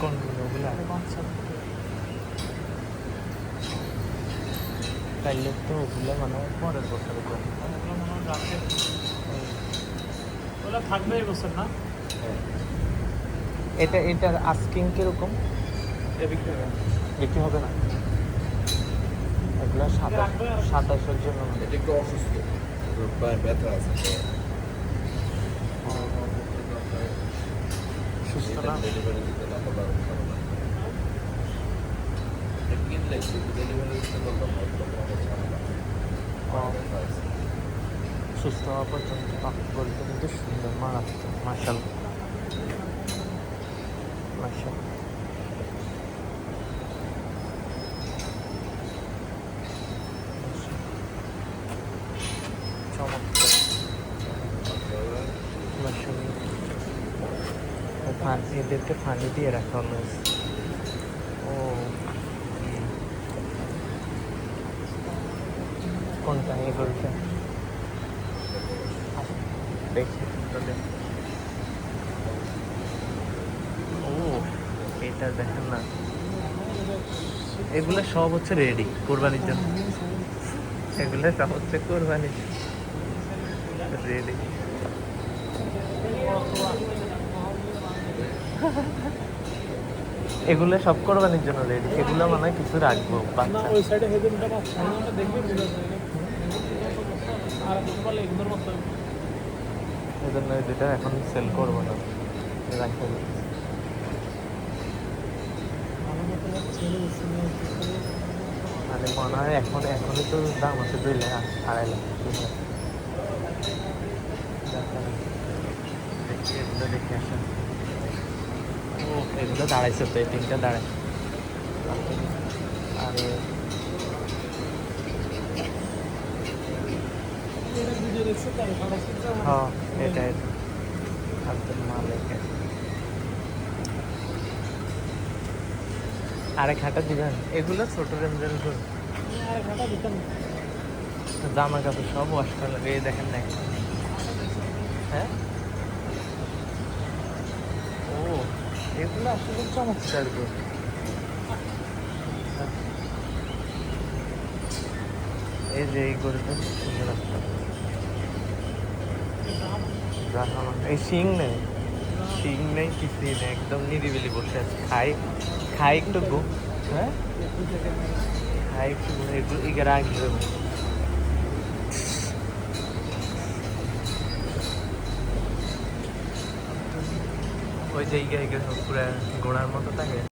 কোনগুলো ওগুলো তাইলে তো ওগুলো মানে পরের বছরের জন্য ওগুলো থাকবে এই বছর না? এটার আস্কিং কিরকম? বিক্রি হবে না এগুলো 27-এর জন্য এটা একটু অসুস্থ, পায়ে ব্যথা আছে। সুস্থ না ডেলিভারি দিতে না পারলে আরো খারাপ লাগে। এটা কিনলে ডেলিভারি দিতে পারলাম না, এটা কোনো ঝামেলা। ব্যথা আছে। সুস্থ হওয়া পর্যন্ত বলতে কিন্তু সুন্দর মারাত্মক মার্শাল মার্শাল চমৎকার মার্শাল এদেরকে ফানি দিয়ে রাখা হলো ও কোনটা এগুলোটা দেখি ও এটা দেখেন না এগুলো সব হচ্ছে রেডি কোরবানির জন্য এগুলো সব হচ্ছে কোরবানির রেডি এগুলো সব কোরবানির জন্য রেডি এগুলো মনে হয় কিছু রাখবো বাচ্চা ওই সাইডে হেদুনটা পাচ্ছি না, দেখবে বুঝা যায় আর বলে এগুলোর মতো এই জন্য এই দুটা এখন সেল করবো না রাখতে হবে মানে মনে হয় এখনই তো দাম আছে 2 লাখ 2.5 লাখ 3 লাখ দেখি এগুলো দেখে আসেন ও এগুলো দাঁড়াইছে তো এই 3টা দাঁড়ায় আরে হ্যাঁ এটাই আব্দুল মালিকের আরেক হাঁটা দিবেন এগুলো ছোট রেঞ্জের জামা কাপড় সব ওয়াশ করা লাগে এই দেখেন না হ্যাঁ ও এগুলো আসলে চমৎকার গো এই যে এই গরুটা সুন্দর একটা এই শিং নেই কিছুই নেই একদম নিরিবিলি বসে আছে খাই একটু গো হ্যাঁ খাই একটু এগুলো আগে ওই যে পুরা গোড়ার মতো থাকে